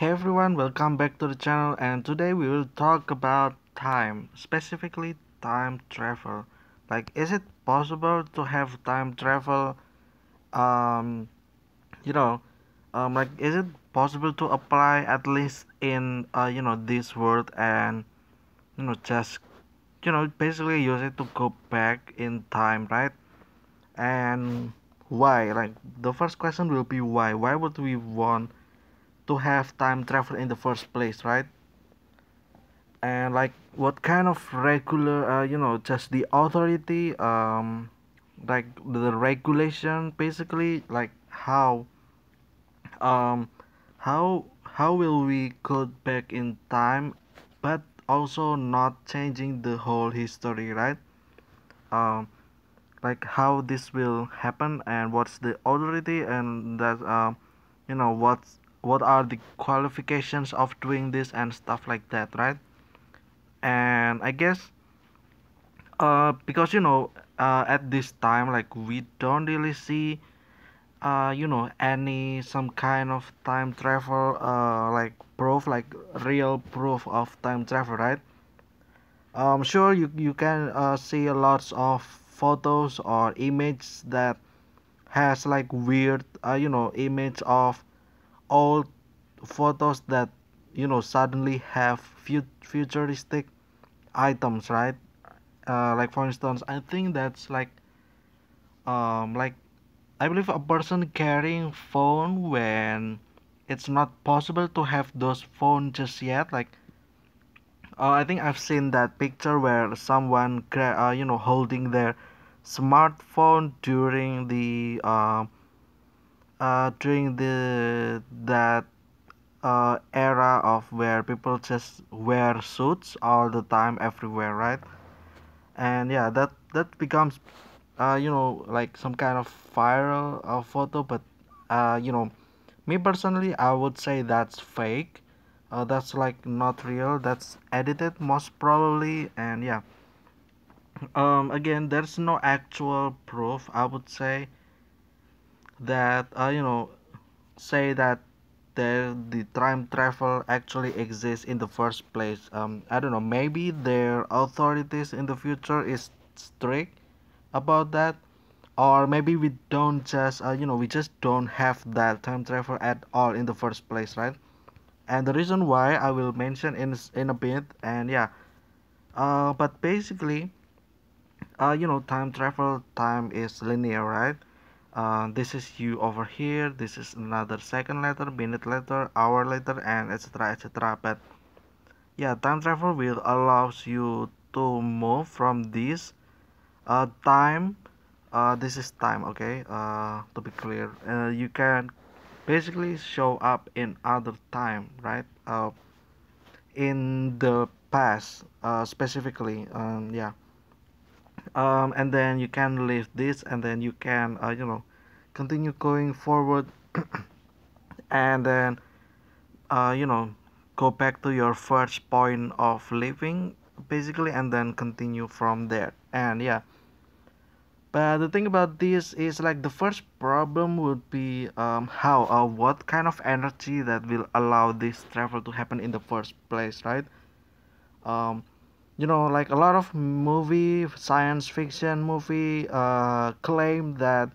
Hey everyone, welcome back to the channel, and today we will talk about time, specifically time travel. Like, is it possible to have time travel? Um, you know, like, is it possible to apply at least in this world and just basically use it to go back in time, right? And why? Like, the first question will be why? Why would we want to have time travel in the first place, right? And like what kind of regular just the authority, like the regulation, basically, like um how will we go back in time but also not changing the whole history, right? um like how this will happen and what's the authority, and that what are the qualifications of doing this and stuff like that, right? And I guess because at this time, like, we don't really see any some kind of time travel, like proof, like real proof of time travel, right? Sure, you can see lots of photos or images that has like weird image of old photos that suddenly have futuristic items, right? Like for instance, I think that's like I believe a person carrying phone when it's not possible to have those phone just yet. Like I think I've seen that picture where someone holding their smartphone during the that era of where people just wear suits all the time everywhere, right? And yeah, that becomes like some kind of viral photo, but me personally, I would say that's fake. That's like not real, that's edited most probably. And yeah, again, there's no actual proof, I would say, that say that the time travel actually exists in the first place. I don't know, maybe their authorities in the future is strict about that, or maybe we don't just we just don't have that time travel at all in the first place, right? And the reason why I will mention in a bit. And yeah, but basically, time travel, time is linear, right? This is you over here, this is another second later, minute later, hour later, and etc etc. But yeah, time travel will allows you to move from this time. This is time, okay? To be clear, you can basically show up in other time, right? In the past, specifically, yeah. And then you can leave this, and then you can, continue going forward, and then, uh, you know, go back to your first point of living, basically, and then continue from there. And yeah, but the thing about this is, like, the first problem would be how what kind of energy that will allow this travel to happen in the first place, right? um like a lot of movie, science fiction movie, claim that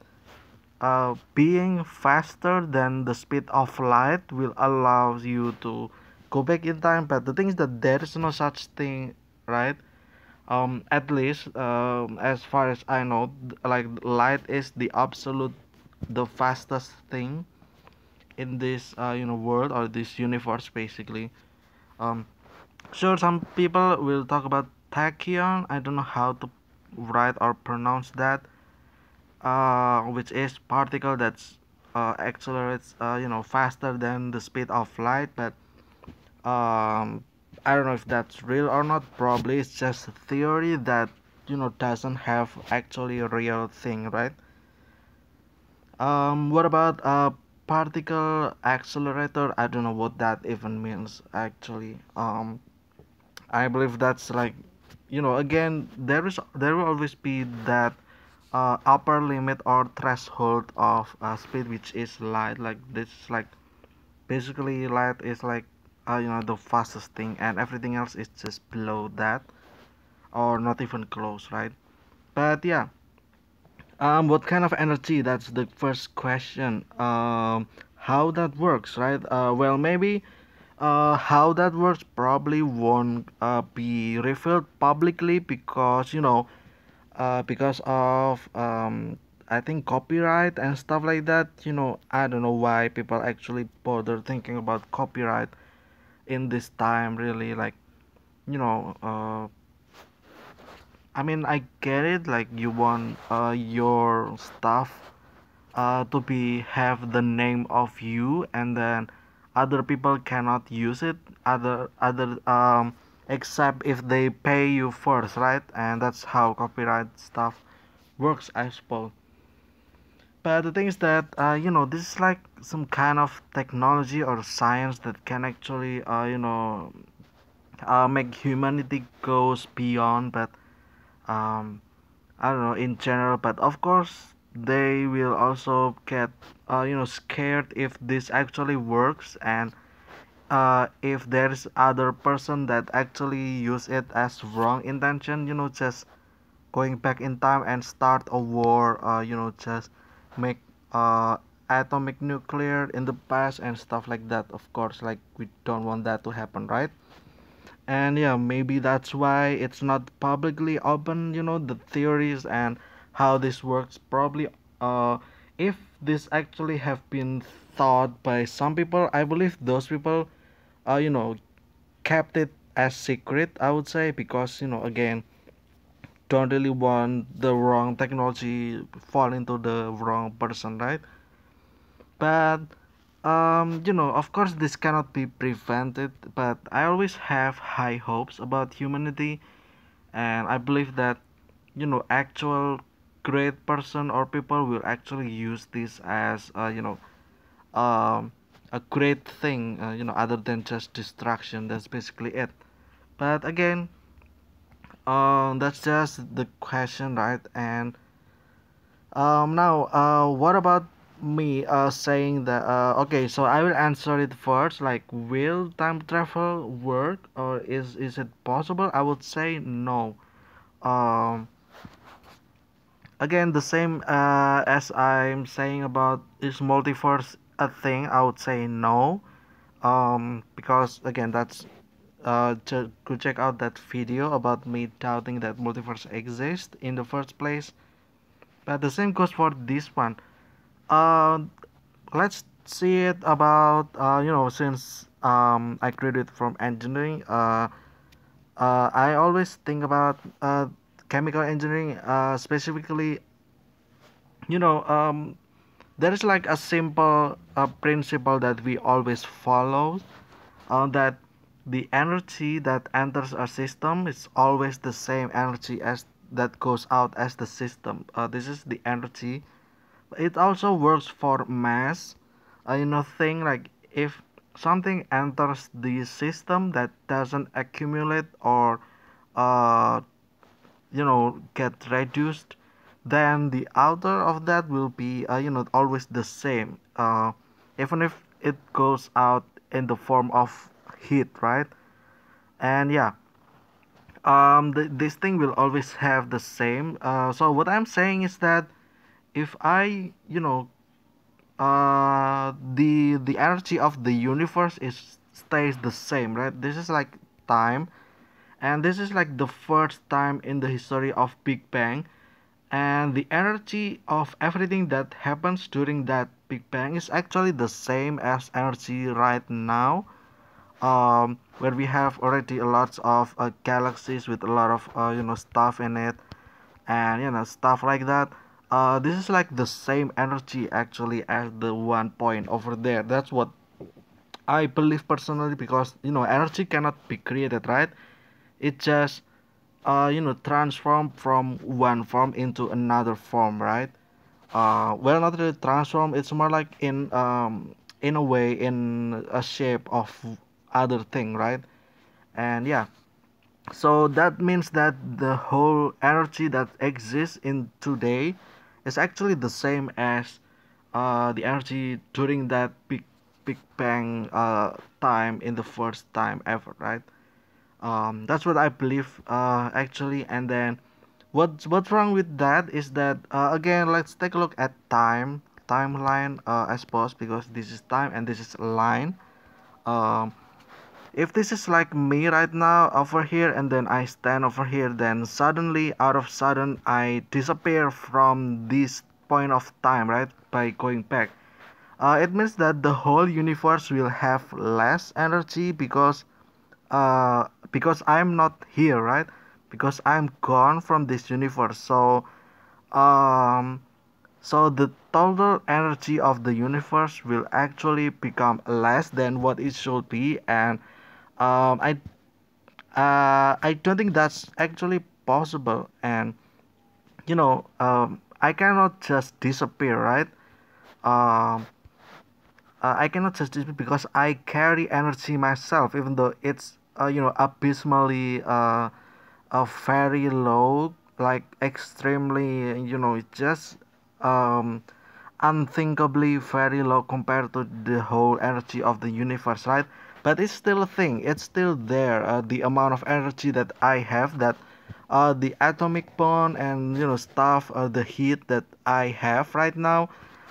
being faster than the speed of light will allow you to go back in time. But the thing is that there is no such thing, right? At least, as far as I know, like, light is the absolute, the fastest thing in this world, or this universe, basically. um sure, some people will talk about tachyon. I don't know how to write or pronounce that, which is particle that's accelerates faster than the speed of light. But I don't know if that's real or not. Probably it's just a theory that doesn't have actually a real thing, right? What about particle accelerator? I don't know what that even means, actually. I believe that's like, again, there will always be that upper limit or threshold of speed, which is light. Like this, like Basically, light is like the fastest thing, and everything else is just below that, or not even close, right? But yeah, what kind of energy? That's the first question. How that works, right? Well, maybe how that works probably won't be revealed publicly because because of I think copyright and stuff like that. I don't know why people actually bother thinking about copyright in this time. Really, like you know, I mean, I get it. Like you want your stuff to be have the name of you, and then other people cannot use it. Other except if they pay you first, right? And that's how copyright stuff works, I suppose. But the thing is that this is like some kind of technology or science that can actually make humanity goes beyond. But um, I don't know in general. But of course they will also get scared if this actually works, and if there's other person that actually use it as wrong intention, just going back in time and start a war, just make uh, atomic nuclear in the past and stuff like that. Of course, like we don't want that to happen, right? And yeah, maybe that's why it's not publicly open, the theories and how this works. Probably, if this actually have been thought by some people, I believe those people, you know, kept it as secret, I would say, because again, don't really want the wrong technology fall into the wrong person, right? But of course this cannot be prevented, but I always have high hopes about humanity, and I believe that actual great person or people will actually use this as um a great thing, other than just distraction. That's basically it. But again, that's just the question, right? And now, what about me saying that? Okay, so I will answer it first. Like, will time travel work, or is it possible? I would say no. Um, Again, the same as I'm saying about is multiverse a thing? I would say no. Because again, that's go check out that video about me doubting that multiverse exists in the first place. But the same goes for this one. Uh, let's see it about since I graduated from engineering. I always think about chemical engineering. Specifically, you know um, there is like a simple principle that we always follow. That the energy that enters a system is always the same energy as that goes out as the system. This is the energy. It also works for mass. Thing like if something enters the system that doesn't accumulate or uh, get reduced, then the outer of that will be always the same, even if it goes out in the form of heat, right? And yeah, this thing will always have the same. So what I'm saying is that if I the energy of the universe is stays the same, right? This is like time, and this is like the first time in the history of Big Bang, and the energy of everything that happens during that Big Bang is actually the same as energy right now, where we have already a lot of galaxies with a lot of stuff in it, and stuff like that. This is like the same energy actually as the one point over there. That's what I believe personally, because energy cannot be created, right? It just transform from one form into another form, right? Well, not really transform. It's more like in a way, in a shape of other thing, right? And yeah, so that means that the whole energy that exists in today is actually the same as the energy during that Big Bang time in the first time ever, right? That's what I believe actually. And then what's wrong with that is that again, let's take a look at timeline, I suppose, because this is time and this is line. Um, if this is like me right now over here and then I stand over here, then suddenly out of sudden I disappear from this point of time, right? By going back. It means that the whole universe will have less energy because I'm not here, right? Because I'm gone from this universe. Um, so the total energy of the universe will actually become less than what it should be, and um, I I don't think that's actually possible. And I cannot just disappear, right? Um, I cannot just disappear because I carry energy myself, even though it's abysmally very low, like extremely, it's just um unthinkably very low compared to the whole energy of the universe, right? But it's still a thing, it's still there, the amount of energy that I have, that the atomic bond and stuff, the heat that I have right now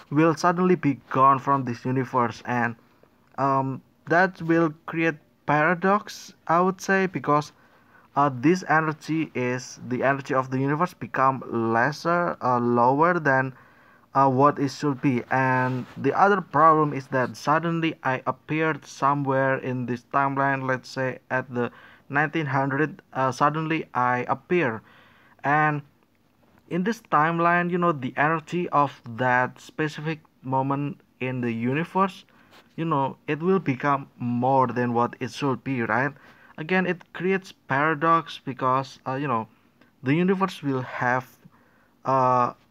will suddenly be gone from this universe. And that will create paradox, I would say, because this energy is the energy of the universe become lesser, lower than what it should be. And the other problem is that suddenly I appeared somewhere in this timeline, let's say at the 1900. Suddenly I appear, and in this timeline, the energy of that specific moment in the universe, it will become more than what it should be, right? Again, it creates paradox because the universe will have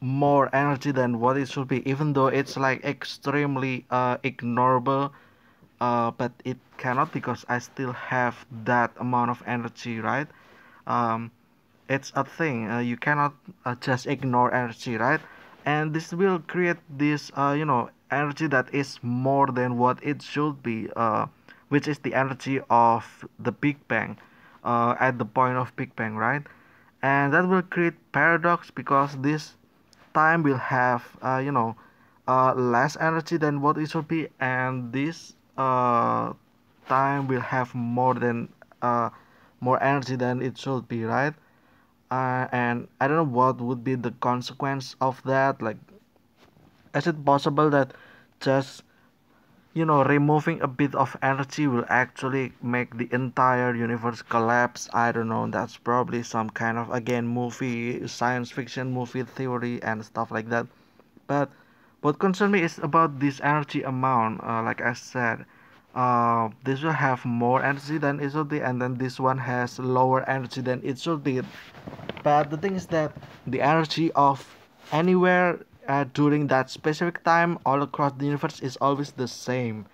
more energy than what it should be, even though it's like extremely ignorable. But it cannot because I still have that amount of energy, right? um, it's a thing, you cannot just ignore energy, right? And this will create this energy that is more than what it should be, which is the energy of the Big Bang, at the point of Big Bang, right? And that will create paradox because this time will have less energy than what it should be, and this time will have uh, more energy than it should be, right? And I don't know what would be the consequence of that. Like, is it possible that just removing a bit of energy will actually make the entire universe collapse? I don't know. That's probably some kind of, again, movie, science fiction movie theory and stuff like that. But what concerns me is about this energy amount. Like I said, this will have more energy than it should be, and then this one has lower energy than it should be. But the thing is that the energy of anywhere during that specific time all across the universe is always the same,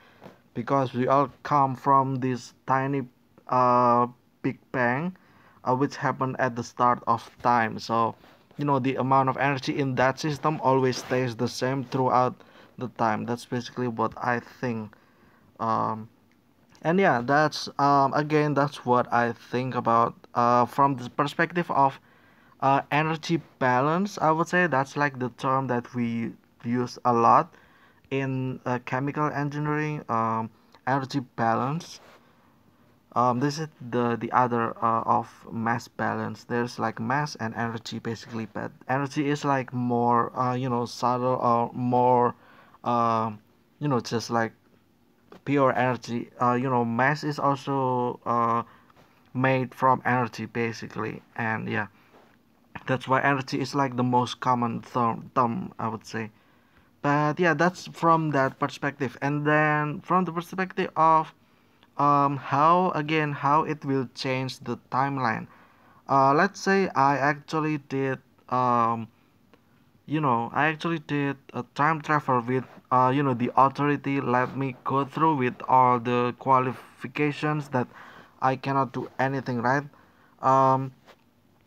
because we all come from this tiny uh, Big Bang, which happened at the start of time. So, the amount of energy in that system always stays the same throughout the time. That's basically what I think. Um, and yeah, that's again, that's what I think about from the perspective of energy balance. I would say that's like the term that we use a lot in chemical engineering. Energy balance. This is the other of mass balance. There's like mass and energy basically, but energy is like more subtle, or more just like pure energy. Mass is also made from energy basically, and yeah, that's why energy is like the most common term, I would say. But yeah, that's from that perspective. And then from the perspective of how it will change the timeline. Let's say um I actually did a time travel with the authority let me go through with all the qualifications that I cannot do anything, right? um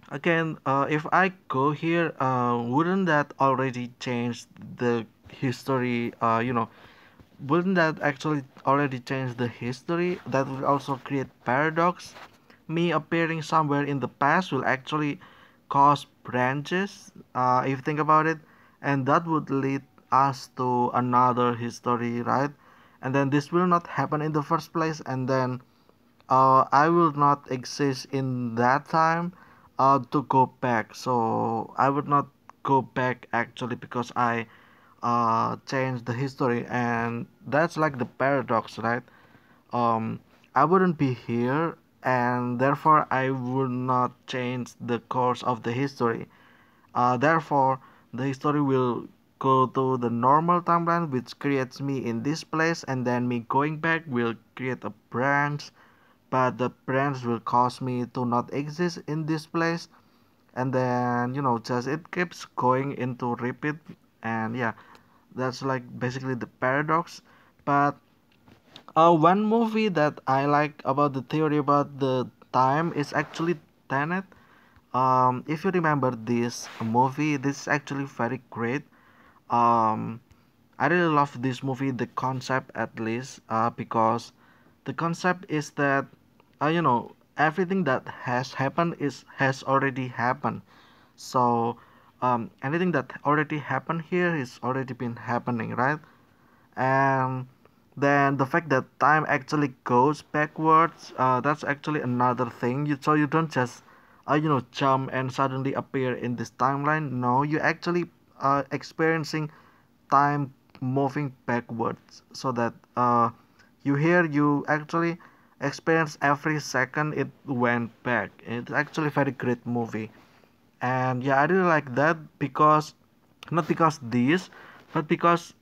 Again, if I go here, wouldn't that already change the history? wouldn't that actually already change the history? That would also create paradox. Me appearing somewhere in the past will actually cause branches, if you think about it, and that would lead us to another history, right? And then this will not happen in the first place, and then I will not exist in that time to go back. So I would not go back actually because I changed the history, and that's like the paradox, right? um, I wouldn't be here, and therefore I would not change the course of the history. Therefore, the history will go to the normal timeline, which creates me in this place, and then me going back will create a branch, but the branch will cause me to not exist in this place, and then just it keeps going into repeat, and yeah, that's like basically the paradox. But one movie that I like about the theory about the time is actually Tenet. If you remember this movie, this is actually very great. Um, I really love this movie, the concept at least, because the concept is that, everything that has happened is has already happened. So, anything that already happened here is already been happening, right? And then the fact that time actually goes backwards, that's actually another thing. So you don't just jump and suddenly appear in this timeline. No, you actually experiencing time moving backwards, so that you actually experience every second it went back. It's actually a very great movie. And yeah, I really like that because not because this, but because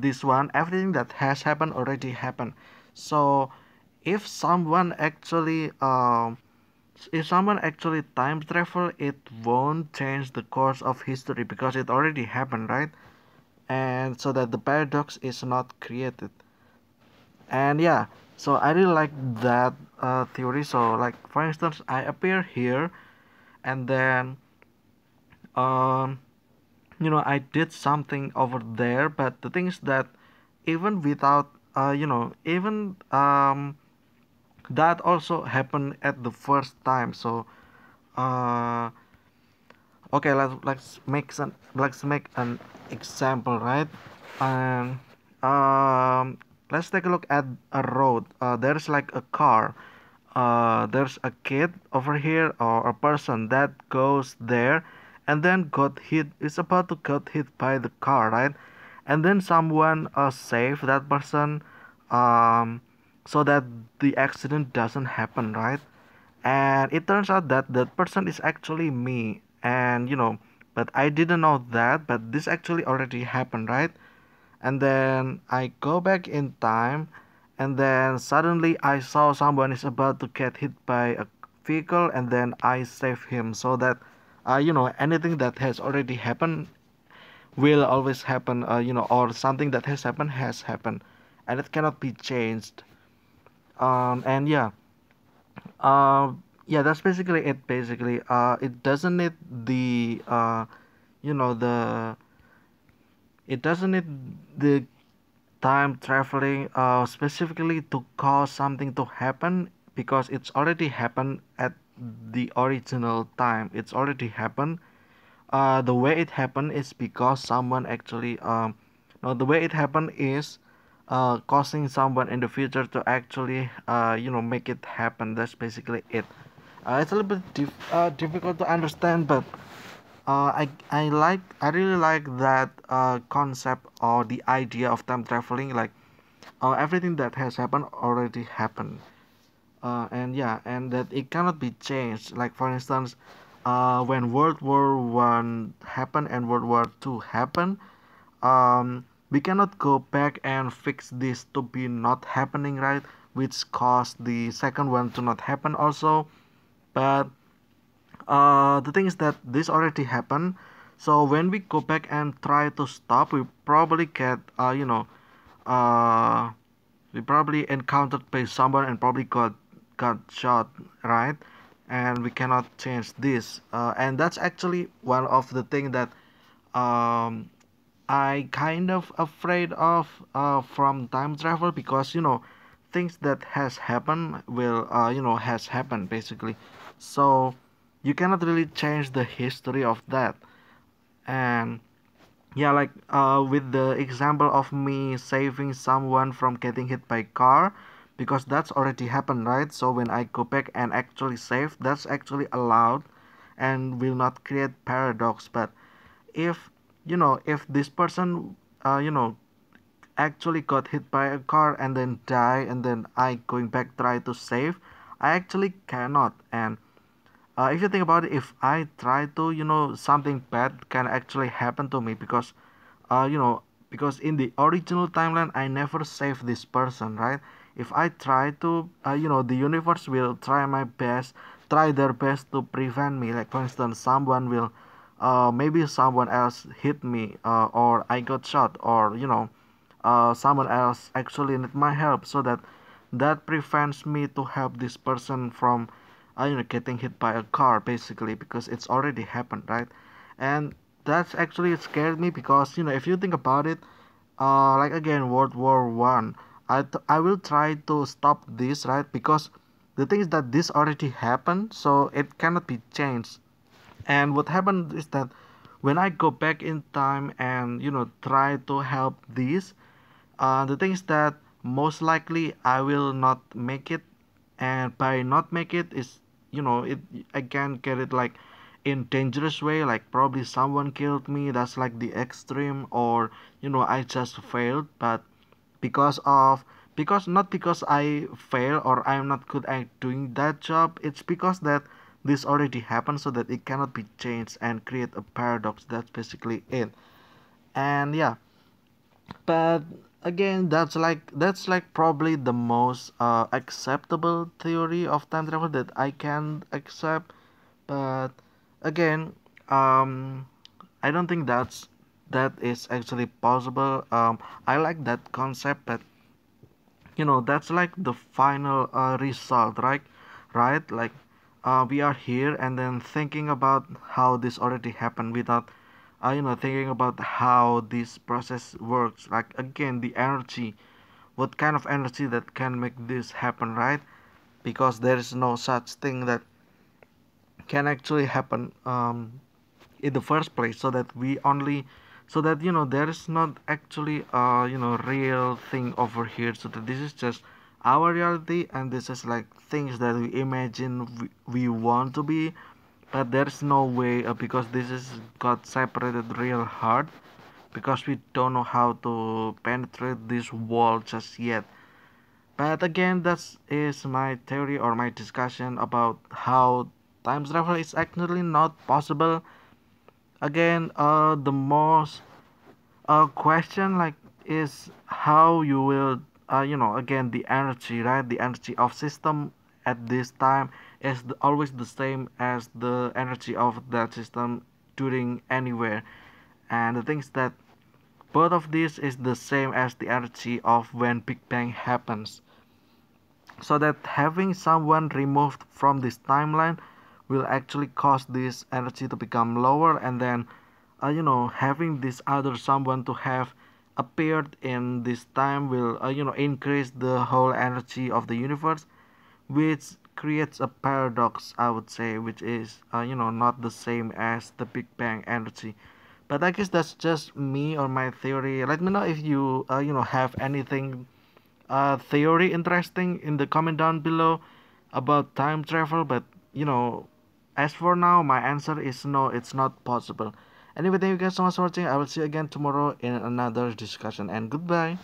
this one, everything that has happened already happened. So if someone actually time travel, it won't change the course of history because it already happened, right? And so that the paradox is not created. And yeah, so I really like that theory. So like for instance, I appear here, and then um I did something over there, but the thing is that even without even that also happened at the first time. So uh okay, let's make an example, right? And let's take a look at a road. There's like a car. There's a kid over here or a person that goes there and then got hit, is about to get hit by the car, right? And then someone save that person, um, so that the accident doesn't happen, right? And it turns out that that person is actually me, and but I didn't know that, but this actually already happened, right? And then I go back in time, and then suddenly I saw someone is about to get hit by a vehicle, and then I save him, so that anything that has already happened will always happen, or something that has happened, and it cannot be changed. And yeah, yeah, that's basically it. Basically, it doesn't need the you know the it doesn't need the time traveling specifically to cause something to happen, because it's already happened at the original time. It's already happened. The way it happened is because someone actually no, the way it happened is causing someone in the future to actually make it happen. That's basically it. It's a little bit difficult to understand, but I really like that concept or the idea of time traveling. Like everything that has happened already happened, and yeah, and that it cannot be changed. Like for instance, when World War I happened and World War II happened, we cannot go back and fix this to be not happening, right? Which caused the second one to not happen also. But the thing is that this already happened. So when we go back and try to stop, we probably get uh, we probably encountered by someone and probably got shot, right? And we cannot change this. And that's actually one of the thing that um, I kind of afraid of from time travel because things that has happened will has happened basically. So you cannot really change the history of that. And yeah, like with the example of me saving someone from getting hit by car, because that's already happened, right? So when I go back and actually save, that's actually allowed and will not create paradox. But if if this person actually got hit by a car and then die, and then I going back try to save, I actually cannot. And if you think about it, if I try to, something bad can actually happen to me because uh, you know, because in the original timeline, I never saved this person, right? If I try to, the universe will try their best to prevent me. Like, for instance, maybe someone else hit me, or I got shot, or, someone else actually need my help, so that prevents me to help this person from getting hit by a car basically, because it's already happened, right? And that's actually scared me because if you think about it, like again World War I, I will try to stop this, right? Because the thing is that this already happened, so it cannot be changed. And what happened is that when I go back in time and try to help this, the thing is that most likely I will not make it, and by not make it is, it I can get it like in dangerous way, like probably someone killed me. That's like the extreme, or I just failed, but because of because not because I fail or I'm not good at doing that job. It's because that this already happened, so that it cannot be changed and create a paradox. That's basically it. And yeah, but again, that's like probably the most acceptable theory of time travel that I can accept. But again, um I don't think that is actually possible. I like that concept, but that's like the final result, right, like we are here and then thinking about how this already happened without thinking about how this process works, like again the energy, what kind of energy that can make this happen, right? Because there is no such thing that can actually happen in the first place, so that we only so that there is not actually real thing over here, so that this is just our reality, and this is like things that we imagine we want to be. But there's no way, because this is got separated real hard, because we don't know how to penetrate this wall just yet. But again, that is my theory or my discussion about how time travel is actually not possible. Again, the most question like is how you will, again the energy, right? The energy of system at this time is always the same as the energy of that system during anywhere. And the things that both of these is the same as the energy of when Big Bang happens, so that having someone removed from this timeline will actually cause this energy to become lower, and then having this other someone to have appeared in this time will increase the whole energy of the universe, which creates a paradox, I would say, which is not the same as the Big Bang energy. But I guess that's just me or my theory. Let me know if you have anything theory interesting in the comment down below about time travel. But you know as for now, my answer is no, it's not possible. Anyway, thank you guys so much for watching. I will see you again tomorrow in another discussion, and goodbye.